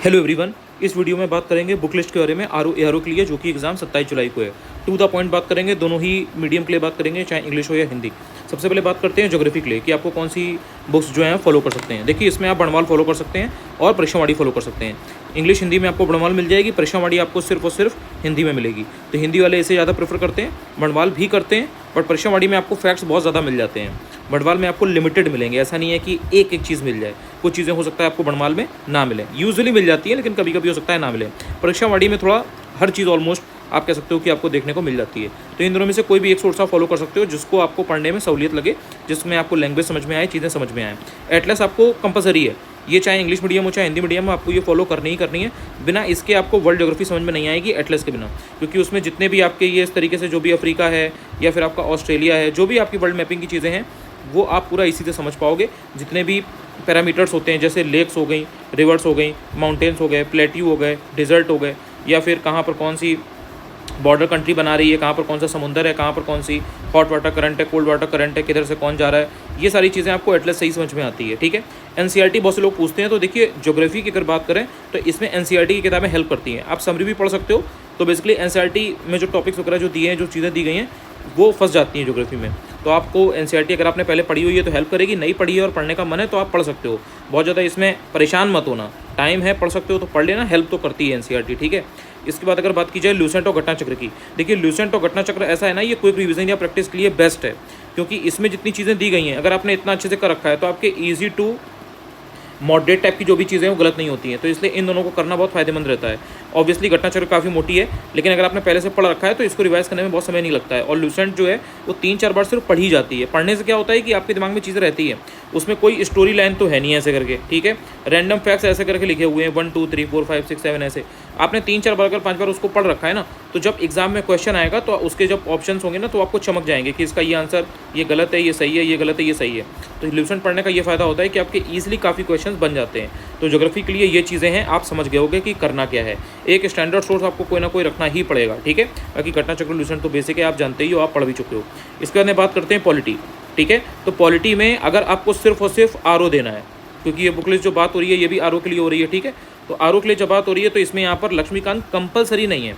Hello everyone. इस video में बात करेंगे बुक लिस्ट के बारे में आर ओ के लिए, जो कि एग्जाम 27 जुलाई को है। टू द पॉइंट बात करेंगे, दोनों ही मीडियम के लिए बात करेंगे, चाहे इंग्लिश हो या हिंदी। सबसे पहले बात करते हैं ज्योग्राफी के लिए कि आपको कौन सी बुक्स जो हैं फॉलो कर सकते हैं। देखिए, इसमें आप बड़वाल फॉलो कर सकते हैं और परीक्षावाड़ी फॉलो कर सकते हैं। इंग्लिश हिंदी में आपको बड़वाल मिल जाएगी, परीक्षावाड़ी आपको सिर्फ और सिर्फ हिंदी में मिलेगी। तो हिंदी वाले इसे ज़्यादा प्रेफर करते हैं, बड़वाल भी करते हैं, बट परीक्षावाड़ी में आपको फैक्ट्स बहुत ज़्यादा मिल जाते हैं। बड़वाल में आपको लिमिटेड मिलेंगे, ऐसा नहीं है कि एक एक चीज़ मिल जाए। कुछ चीज़ें हो सकता है आपको बड़वाल में ना मिले, यूजुअली मिल जाती है, लेकिन कभी कभी हो सकता है ना मिले। परीक्षावाड़ी में थोड़ा हर चीज़ ऑलमोस्ट आप कह सकते हो कि आपको देखने को मिल जाती है। तो इन दोनों में से कोई भी एक सोर्स आप फॉलो कर सकते हो जिसको आपको पढ़ने में सहूलियत लगे, जिसमें आपको लैंग्वेज समझ में आए, चीज़ें समझ में आए। एटलस आपको कंपलसरी है, ये चाहे इंग्लिश मीडियम हो चाहे हिंदी मीडियम हो, आपको ये फॉलो करनी ही करनी है। बिना इसके आपको वर्ल्ड ज्योग्राफी समझ में नहीं आएगी एटलस के बिना, क्योंकि उसमें जितने भी आपके ये इस तरीके से जो भी अफ्रीका है या फिर आपका ऑस्ट्रेलिया है, जो भी आपकी वर्ल्ड मैपिंग की चीज़ें हैं, वो आप पूरा इसी से समझ पाओगे। जितने भी पैरामीटर्स होते हैं, जैसे लेक्स हो गई, रिवर्स हो गई, माउंटेन्स हो गए, प्लेट्यू हो गए, डिजर्ट हो गए, या फिर कहाँ पर कौन सी बॉर्डर कंट्री बना रही है, कहाँ पर कौन सा समुंदर है, कहाँ पर कौन सी हॉट वाटर करंट है, कोल्ड वाटर करंट है, किधर से कौन जा रहा है, ये सारी चीज़ें आपको एटलस सही समझ में आती है। ठीक है। एनसीईआरटी बहुत से लोग पूछते हैं, तो देखिए ज्योग्राफी की अगर बात करें तो इसमें एनसीईआरटी की किताबें हेल्प करती हैं। आप समरी भी पढ़ सकते हो, तो बेसिकली एनसीईआरटी में जो टॉपिक्स वगैरह जो दिए हैं, जो चीज़ें दी गई हैं, वो फंस जाती हैं ज्योग्राफी में। तो आपको एनसीईआरटी अगर आपने पहले पढ़ी हुई है तो हेल्प करेगी, नहीं पढ़ी है और पढ़ने का मन है तो आप पढ़ सकते हो। बहुत ज़्यादा इसमें परेशान मत होना, टाइम है, पढ़ सकते हो तो पढ़ लेना, हेल्प तो करती है एनसीईआरटी। ठीक है। इसके बाद अगर बात की जाए ल्यूसेंट और घटना चक्र की, देखिए ल्यूसेंट और घटना चक्र ऐसा है ना, ये क्विक रिवीजन या प्रैक्टिस के लिए बेस्ट है, क्योंकि इसमें जितनी चीज़ें दी गई हैं, अगर आपने इतना अच्छे से कर रखा है तो आपके ईजी टू मॉडरेट टाइप की जो भी चीज़ें हैं वो गलत नहीं होती हैं। तो इसलिए इन दोनों को करना बहुत फायदेमंद रहता है। ऑब्वियसली घटना चक्र काफ़ी मोटी है, लेकिन अगर आपने पहले से पढ़ रखा है तो इसको रिवाइज करने में बहुत समय नहीं लगता है। और लूसेंट जो है वो 3-4 बार सिर्फ पढ़ी जाती है। पढ़ने से क्या होता है कि आपके दिमाग में चीज़ें रहती है, उसमें कोई स्टोरी लाइन तो है नहीं ऐसे करके। ठीक है। रैंडम फैक्ट्स ऐसे करके लिखे हुए हैं 1 2 3 4 5 6 7 ऐसे। आपने 3-4 बार अगर 5 बार उसको पढ़ रखा है ना, तो जब एग्जाम में क्वेश्चन आएगा तो उसके जब ऑप्शन होंगे ना, तो आपको चमक जाएंगे कि इसका ये आंसर, ये गलत है, ये सही है, ये गलत है, ये सही है। तो लूसेंट पढ़ने का ये फ़ायदा होता है कि आपके ईजिली काफ़ी क्वेश्चन बन जाते हैं। तो ज्योग्राफी के लिए ये चीज़ें हैं, आप समझ गए होगे कि करना क्या है। एक स्टैंडर्ड सोर्स आपको कोई ना कोई रखना ही पड़ेगा। ठीक है। बाकी घटना चक्र लूसेंट तो बेसिक है, आप जानते ही हो, आप पढ़ भी चुके हो। इसके बाद में बात करते हैं पॉलिटी। ठीक है। तो पॉलिटी में अगर आपको सिर्फ और सिर्फ आर देना है, क्योंकि ये बुक लिस्ट जो बात हो रही है ये भी आर के लिए हो रही है। ठीक है। तो आर के लिए जब बात हो रही है तो इसमें यहाँ पर लक्ष्मीकांत कंपलसरी नहीं है।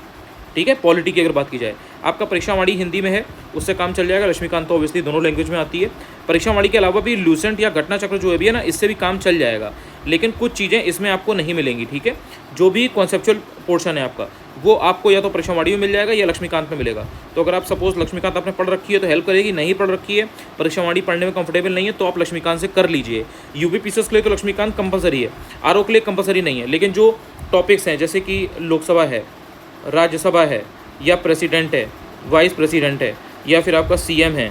ठीक है। पॉलिटी की अगर बात की जाए, आपका परीक्षावाड़ी हिंदी में है, उससे काम चल जाएगा। लक्ष्मीकांत तो ऑब्वियसली दोनों लैंग्वेज में आती है। परीक्षावाड़ी के अलावा भी लूसेंट या घटना चक्र जो है भी है ना, इससे भी काम चल जाएगा, लेकिन कुछ चीज़ें इसमें आपको नहीं मिलेंगी। ठीक है। जो भी कॉन्सेप्चुअल पोर्शन है आपका, वो आपको या तो परीक्षावाड़ी में मिल जाएगा या लक्ष्मीकांत में मिलेगा। तो अगर आप सपोज लक्ष्मीकांत आपने पढ़ रखी है तो हेल्प करेगी, नहीं पढ़ रखी है, परीक्षावाड़ी पढ़ने में कंफर्टेबल नहीं है, तो आप लक्ष्मीकांत से कर लीजिए। यूपी पीसीएस के लिए तो लक्ष्मीकांत कंपलसरी है, आर के लिए कंपलसरी नहीं है। लेकिन जो टॉपिक्स हैं, जैसे कि लोकसभा है, राज्यसभा है, या प्रेसिडेंट है, वाइस प्रेसिडेंट है, या फिर आपका सीएम है,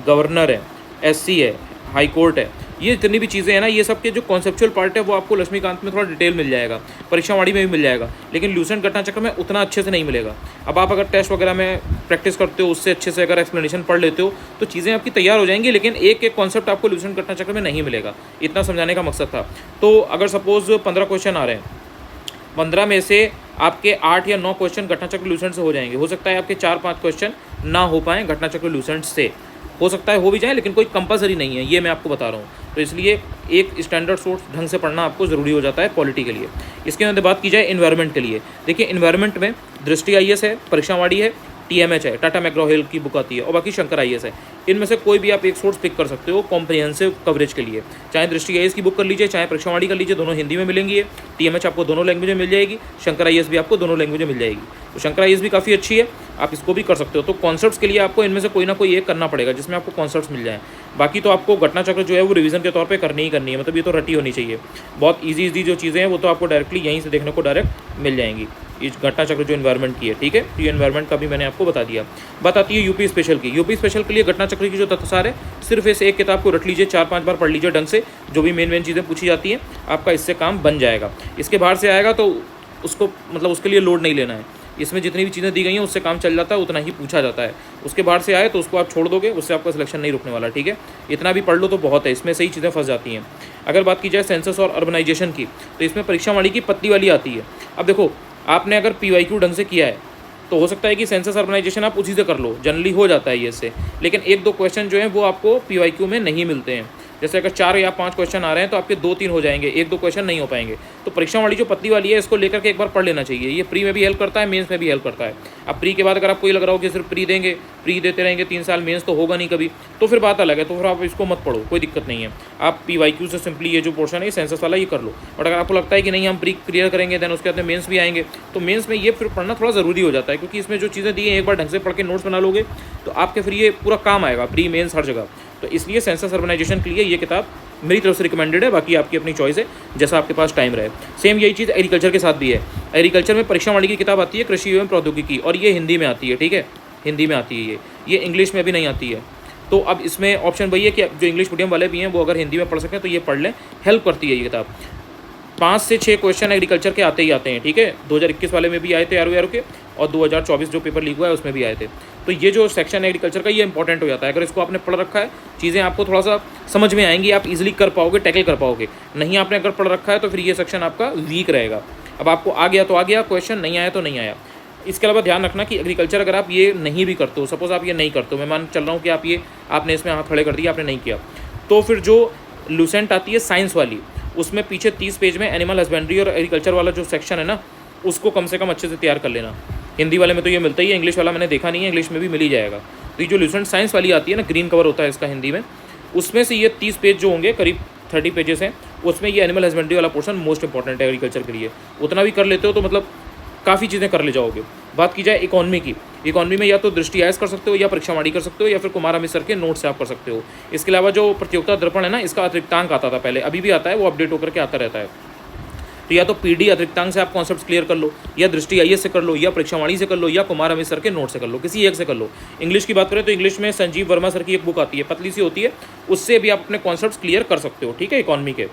गवर्नर है, एससी है, हाई कोर्ट है, ये जितनी भी चीज़ें हैं ना, ये सब के जो कॉन्सेप्चुअल पार्ट है वो आपको लक्ष्मीकांत में थोड़ा डिटेल मिल जाएगा, परीक्षावाड़ी में भी मिल जाएगा, लेकिन लूसेंट घटना चक्र में उतना अच्छे से नहीं मिलेगा। अब आप अगर टेस्ट वगैरह में प्रैक्टिस करते हो, उससे अच्छे से अगर एक्सप्लेनेशन पढ़ लेते हो तो चीज़ें आपकी तैयार हो जाएंगी, लेकिन एक एक कॉन्सेप्ट आपको लूसेंट घटना चक्र में नहीं मिलेगा। इतना समझाने का मकसद था। तो अगर सपोज 15 क्वेश्चन आ रहे हैं, 15 में से आपके 8 या 9 क्वेश्चन घटना चक्र लूसेंट से हो जाएंगे। हो सकता है आपके 4-5 क्वेश्चन ना हो पाएँ घटना चक्र लूसेंट से, हो सकता है हो भी जाए, लेकिन कोई कंपलसरी नहीं है, ये मैं आपको बता रहा हूँ। तो इसलिए एक स्टैंडर्ड सोर्स ढंग से पढ़ना आपको ज़रूरी हो जाता है पॉलिटी के लिए। इसके अंदर बात की जाए इन्वायरमेंट के लिए, देखिए इन्वायरमेंट में दृष्टि आईएएस है, परीक्षावाड़ी है, टीएमएच है, टाटा मैग्रो-हिल की बुक आती है, और बाकी शंकर आईएएस है। इनमें से कोई भी आप एक सोर्स पिक कर सकते हो कॉम्प्रिहेंसिव कवरेज के लिए। चाहे दृष्टि आईएएस की बुक कर लीजिए, चाहे परीक्षावाड़ी कर लीजिए, दोनों हिंदी में मिलेंगी। टीएमएच आपको दोनों लैंग्वेज में मिल जाएगी, शंकर आईएएस भी आपको दोनों लैंग्वेज में मिल जाएगी। तो शंकर आईएएस भी काफ़ी अच्छी है, आप इसको भी कर सकते हो। तो कॉन्सेप्ट्स के लिए आपको इनमें से कोई ना कोई एक करना पड़ेगा जिसमें आपको कॉन्सेप्ट्स मिल जाएँ। बाकी तो आपको घटना चक्र जो है वो रिवीजन के तौर पे करनी ही करनी है, मतलब ये तो रटी होनी चाहिए। बहुत ईजी जो चीज़ें हैं वो तो आपको डायरेक्टली यहीं से देखने को डायरेक्ट मिल जाएंगी। इस घटना चक्र जो एनवायरनमेंट की है। ठीक है। तो ये एनवायरनमेंट का भी मैंने आपको बता दिया। बात आती है यूपी स्पेशल की। यूपी स्पेशल के लिए घटना चक्र की जो तत्वसार है, सिर्फ इस एक किताब को रट लीजिए, 4-5 बार पढ़ लीजिए ढंग से, जो भी मेन चीज़ें पूछी जाती हैं आपका इससे काम बन जाएगा। इसके बाहर से आएगा तो उसको मतलब उसके लिए लोड नहीं लेना है। इसमें जितनी भी चीज़ें दी गई हैं उससे काम चल जाता है, उतना ही पूछा जाता है। उसके बाहर से आए तो उसको आप छोड़ दोगे, उससे आपका सिलेक्शन नहीं रुकने वाला। ठीक है। इतना भी पढ़ लो तो बहुत है, इसमें सही चीज़ें फंस जाती हैं। अगर बात की जाए सेंसस और अर्बनाइजेशन की, तो इसमें परीक्षावाड़ी की पतली वाली आती है। अब देखो, आपने अगर पीवाईक्यू ढंग से किया है तो हो सकता है कि सेंसस अर्बनाइजेशन आप उसी से कर लो, जनरली हो जाता है ये इससे, लेकिन 1-2 क्वेश्चन जो हैं वो आपको पीवाईक्यू में नहीं मिलते हैं। जैसे अगर 4 या 5 क्वेश्चन आ रहे हैं तो आपके 2-3 हो जाएंगे, 1-2 क्वेश्चन नहीं हो पाएंगे। तो परीक्षा वाली जो पतली वाली है इसको लेकर के एक बार पढ़ लेना चाहिए। ये प्री में भी हेल्प करता है, मेंस में भी हेल्प करता है। अब प्री के बाद अगर आपको ये लग रहा हो कि सिर्फ प्री देंगे, प्री देते रहेंगे 3 साल, मेंस तो होगा नहीं कभी, तो फिर बात अलग है, तो फिर आप इसको मत पढ़ो, कोई दिक्कत नहीं है। आप PYQ से सिंपली ये जो पोर्शन है सेंसस वाला ये कर लो। बट अगर आपको लगता है कि नहीं हम प्री क्लियर करेंगे देन उसके बाद मेंस भी आएंगे, तो मेंस में ये फिर पढ़ना थोड़ा ज़रूरी हो जाता है, क्योंकि इसमें जो चीज़ें दी हैं एक बार ढंग से पढ़ के नोट्स बना लोगे तो आपके फिर ये पूरा काम आएगा, प्री मेंस हर जगह। तो इसलिए सेंसस अर्बनाइजेशन के लिए ये किताब मेरी तरफ से रिकमेंडेड है, बाकी आपकी अपनी चॉइस है, जैसा आपके पास टाइम रहे। सेम यही चीज़ एग्रीकल्चर के साथ भी है। एग्रीकल्चर में परीक्षा वाली की किताब आती है कृषि एवं प्रौद्योगिकी, और ये हिंदी में आती है, ठीक है, हिंदी में आती है ये इंग्लिश में भी नहीं आती है। तो अब इसमें ऑप्शन वही है कि जो इंग्लिश मीडियम वाले भी हैं वो अगर हिंदी में पढ़ सकें तो ये पढ़ लें, हेल्प करती है ये किताब। 5 से 6 क्वेश्चन एग्रीकल्चर के आते ही आते हैं, ठीक है। 2021 वाले में भी आए थे आर के, और 2024 जो पेपर लीक हुआ है उसमें भी आए थे। तो ये जो सेक्शन है एग्रीकल्चर का ये इंपॉर्टेंट हो जाता है। अगर इसको आपने पढ़ रखा है, चीज़ें आपको थोड़ा सा समझ में आएंगी, आप इजीली कर पाओगे, टैकल कर पाओगे। नहीं आपने अगर पढ़ रखा है तो फिर ये सेक्शन आपका वीक रहेगा। अब आपको आ गया तो आ गया क्वेश्चन, नहीं आया तो नहीं आया। इसके अलावा ध्यान रखना कि एग्रीकल्चर अगर आप ये नहीं भी करते हो, सपोज आप ये नहीं करते हो, मैं मान चल रहा हूँ कि आपने इसमें हाथ खड़े कर दिया, आपने नहीं किया, तो फिर जो लूसेंट आती है साइंस वाली, उसमें पीछे 30 पेज में एनिमल हस्बेंड्री और एग्रीकल्चर वाला जो सेक्शन है ना, उसको कम से कम अच्छे से तैयार कर लेना। हिंदी वाले में तो ये मिलता ही है, इंग्लिश वाला मैंने देखा नहीं है, इंग्लिश में भी मिल ही जाएगा। तो ये जो लूसेंट साइंस वाली आती है ना, ग्रीन कवर होता है इसका हिंदी में, उसमें से ये 30 पेज जो होंगे, करीब 30 पेजेस हैं, उसमें ये एनिमल हस्बेंड्री वाला पोर्शन मोस्ट इंपॉर्टेंट है एग्रीकल्चर के लिए। उतना भी कर लेते हो तो मतलब काफ़ी चीज़ें कर ले जाओगे। बात की जाए इकॉनमी की, इकॉनमी में या तो दृष्टि आयस कर सकते हो, या परीक्षावाणी कर सकते हो, या फिर कुमार अमित सर के नोट से आप कर सकते हो। इसके अलावा जो प्रतियोगिता दर्पण है ना, इसका अतिरिक्तांक आता था पहले, अभी भी आता है, वो अपडेट होकर के आता रहता है। तो या तो PD अतिरिक्तांक से आप कॉन्सेप्ट क्लियर कर लो, या दृष्टि IAS से कर लो, या परीक्षावाणी से कर लो, या कुमार अमित सर के नोट से कर लो, किसी एक से कर लो। इंग्लिश की बात करें तो इंग्लिश में संजीव वर्मा सर की एक बुक आती है, पतली सी होती है, उससे भी आप अपने कॉन्सेप्ट क्लियर कर सकते हो, ठीक है। इकॉनमी के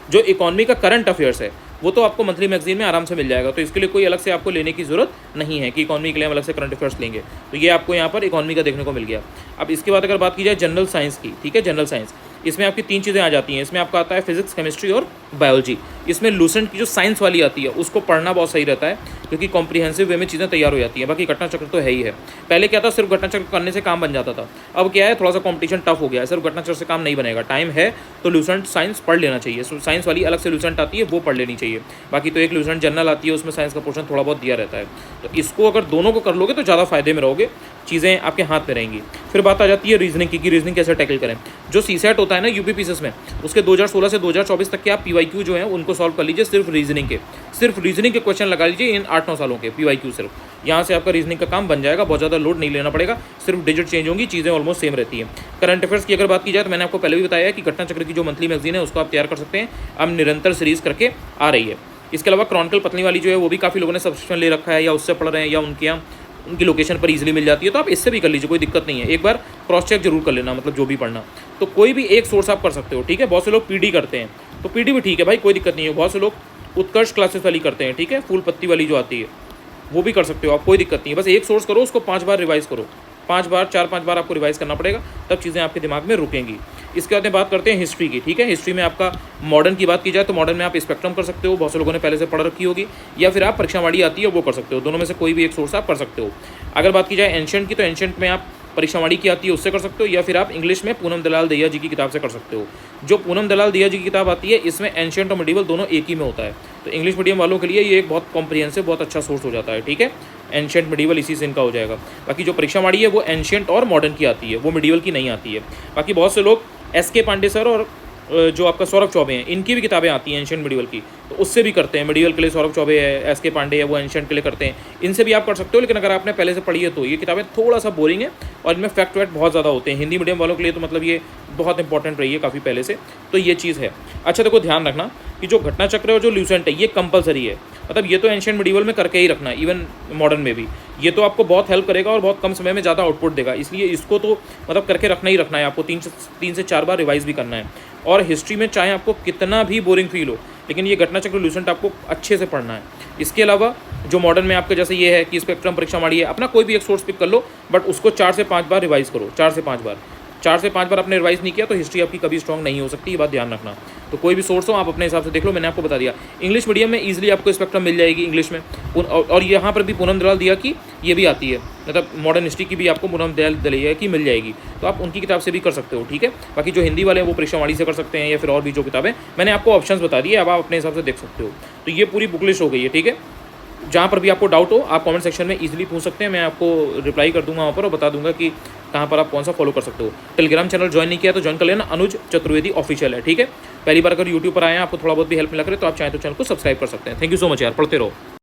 जो इकॉनमी का करंट अफेयर्स है वो तो आपको मंथली मैगजीन में आराम से मिल जाएगा, तो इसके लिए कोई अलग से आपको लेने की ज़रूरत नहीं है कि इकॉनमी के लिए हम अलग से करंट अफेयर्स लेंगे। तो ये आपको यहाँ पर इकॉनमी का देखने को मिल गया। अब इसके बाद अगर बात की जाए जनरल साइंस की, ठीक है, जनरल साइंस, इसमें आपकी 3 चीज़ें आ जाती हैं। इसमें आपका आता है फिजिक्स, केमिस्ट्री और बायोलॉजी। इसमें लूसेंट की जो साइंस वाली आती है उसको पढ़ना बहुत सही रहता है, क्योंकि कॉम्प्रिहेंसिव वे में चीज़ें तैयार हो जाती हैं। बाकी घटना चक्र तो है ही है। पहले क्या था, सिर्फ घटना चक्र करने से काम बन जाता था, अब क्या है, थोड़ा सा कॉम्पिटिशन टफ हो गया है, सिर्फ घटना चक्र से काम नहीं बनेगा। टाइम है तो लूसेंट साइंस पढ़ लेना चाहिए। साइंस वाली अलग से लूसेंट आती है, वो पढ़ लेनी चाहिए। बाकी तो एक लूसेंट जनरल आती है, उसमें साइंस का पोर्शन थोड़ा बहुत दिया रहता है। तो इसको अगर दोनों को कर लोगे तो ज़्यादा फायदे में रहोगे, चीज़ें आपके हाथ में रहेंगी। फिर बात आ जाती है रीजनिंग की, रीजनिंग कैसे टैकल करें। जो CSET होता है ना UPPCS में, उसके 2016 से 2024 तक के आप PYQ जो हैं उनको सॉल्व कर लीजिए, सिर्फ रीजनिंग के क्वेश्चन लगा लीजिए इन 8-9 सालों के PYQ। सिर्फ यहाँ से आपका रीजनिंग का काम बन जाएगा, बहुत ज़्यादा लोड नहीं लेना पड़ेगा, सिर्फ डिजिट चेंज होंगी, चीज़ें ऑलमोस्ट सेम रहती हैं। करंट अफेयर्स की अगर बात की जाए तो मैंने आपको पहले भी बताया है कि घटना चक्र की जो मंथली मैगजीन है उसको आप तैयार कर सकते हैं, अब निरंतर सीरीज करके आ रही है। इसके अलावा क्रॉनिकल पतली वाली जो है वो भी काफ़ी लोगों ने सब्सक्रिप्शन ले रखा है, या उससे पढ़ रहे हैं, या उनके यहाँ उनकी लोकेशन पर इजीली मिल जाती है, तो आप इससे भी कर लीजिए, कोई दिक्कत नहीं है। एक बार क्रॉस चेक जरूर कर लेना, मतलब जो भी पढ़ना, तो कोई भी एक सोर्स आप कर सकते हो, ठीक है। बहुत से लोग PD करते हैं, तो PD भी ठीक है भाई, कोई दिक्कत नहीं है। बहुत से लोग उत्कर्ष क्लासेस वाली करते हैं, ठीक है, फूल पत्ती वाली जो आती है वो भी कर सकते हो आप, कोई दिक्कत नहीं है। बस एक सोर्स करो, उसको 5 बार रिवाइज करो, 4-5 बार आपको रिवाइज करना पड़ेगा, तब चीज़ें आपके दिमाग में रुकेंगी। इसके बाद में बात करते हैं हिस्ट्री की, ठीक है। हिस्ट्री में आपका मॉडर्न की बात की जाए तो मॉडर्न में आप स्पेक्ट्रम कर सकते हो, बहुत से लोगों ने पहले से पढ़ रखी होगी, या फिर आप परीक्षावाणी आती है वो कर सकते हो। दोनों में से कोई भी एक सोर्स आप कर सकते हो। अगर बात की जाए एंशिएंट की, तो एंशिएंट में आप परीक्षावाणी की आती है उससे कर सकते हो, या फिर आप इंग्लिश में पूनम दलाल दहिया जी की किताब से कर सकते हो। जो पूनम दलाल दहिया जी की किताब आती है इसमें एंशिएंट और मिडिवल दोनों एक ही में होता है, तो इंग्लिश मीडियम वालों के लिए ये एक बहुत कॉम्प्रिहेंसिव, बहुत अच्छा सोर्स हो जाता है, ठीक है। एंशिएंट मिडिवल इसी से इनका हो जाएगा। बाकी जो परीक्षावाणी है वो एंशिएंट और मॉडर्न की आती है, वो मिडिवल की नहीं आती है। बाकी बहुत से लोग SK पांडे सर और जो आपका सौरभ चौबे हैं, इनकी भी किताबें आती हैं एंशिएंट मिडिवल की, तो उससे भी करते हैं। मिडिवल के लिए सौरभ चौबे है, SK पांडे है, वो एंशिएंट के लिए करते हैं, इनसे भी आप कर सकते हो। लेकिन अगर आपने पहले से पढ़ी है तो ये किताबें थोड़ा सा बोरिंग है और इनमें फैक्ट वैक्ट बहुत ज़्यादा होते हैं। हिंदी मीडियम वालों के लिए तो मतलब ये बहुत इंपॉर्टेंट रही है काफ़ी पहले से, तो ये चीज़ है। अच्छा देखो, ध्यान रखना कि जो घटना चक्र है और जो लूसेंट है ये कंपलसरी है, मतलब ये तो एंशिएंट मिडिवल में करके ही रखना, इवन मॉडर्न में भी। ये तो आपको बहुत हेल्प करेगा और बहुत कम समय में ज़्यादा आउटपुट देगा, इसलिए इसको तो मतलब करके रखना ही रखना है आपको। 3 से 4 बार रिवाइज भी करना है। और हिस्ट्री में चाहे आपको कितना भी बोरिंग फील हो, लेकिन ये घटना चक्र लूसेंट आपको अच्छे से पढ़ना है। इसके अलावा जो मॉडर्न में आपके जैसे ये है कि स्पेक्ट्रम परीक्षावाणी है, अपना कोई भी एक सोर्स पिक कर लो, बट उसको 4 से 5 बार रिवाइज करो, 4 से 5 बार। 4 से 5 बार आपने रिवाइज नहीं किया तो हिस्ट्री आपकी कभी स्ट्रॉन्ग नहीं हो सकती, ये बात ध्यान रखना। तो कोई भी सोर्स हो आप अपने हिसाब से देख लो, मैंने आपको बता दिया। इंग्लिश मीडियम में ईजिली आपको स्पेक्ट्रम मिल जाएगी इंग्लिश में, और यहाँ पर भी पूनम दलाल दिया कि ये भी आती है, मतलब मॉडर्न हिस्ट्री की भी आपको पूनम दयाल दलिया की मिल जाएगी, तो आप उनकी किताब से भी कर सकते हो, ठीक है। बाकी जो हिंदी वाले हैं वो परीक्षावाणी से कर सकते हैं, या फिर और भी जो किताबें मैंने आपको ऑप्शंस बता दिए, अब आप अपने हिसाब से देख सकते हो। तो ये पूरी बुक लिस्ट हो गई है, ठीक है। जहाँ पर भी आपको डाउट हो आप कमेंट सेक्शन में इजीली पूछ सकते हैं, मैं आपको रिप्लाई कर दूंगा वहाँ पर और बता दूंगा कि कहाँ पर आप कौन सा फॉलो कर सकते हो। टेलीग्राम चैनल ज्वाइन नहीं किया तो ज्वाइन कर लेना, अनुज चतुर्वेदी ऑफिशियल है, ठीक है। पहली बार अगर यूट्यूब पर आए हैं, आपको थोड़ा बहुत भी हेल्प मिला करे तो आप चाहें तो चैनल को सब्सक्राइब कर सकते हैं। थैंक यू सो मच यार, पढ़ते रहो।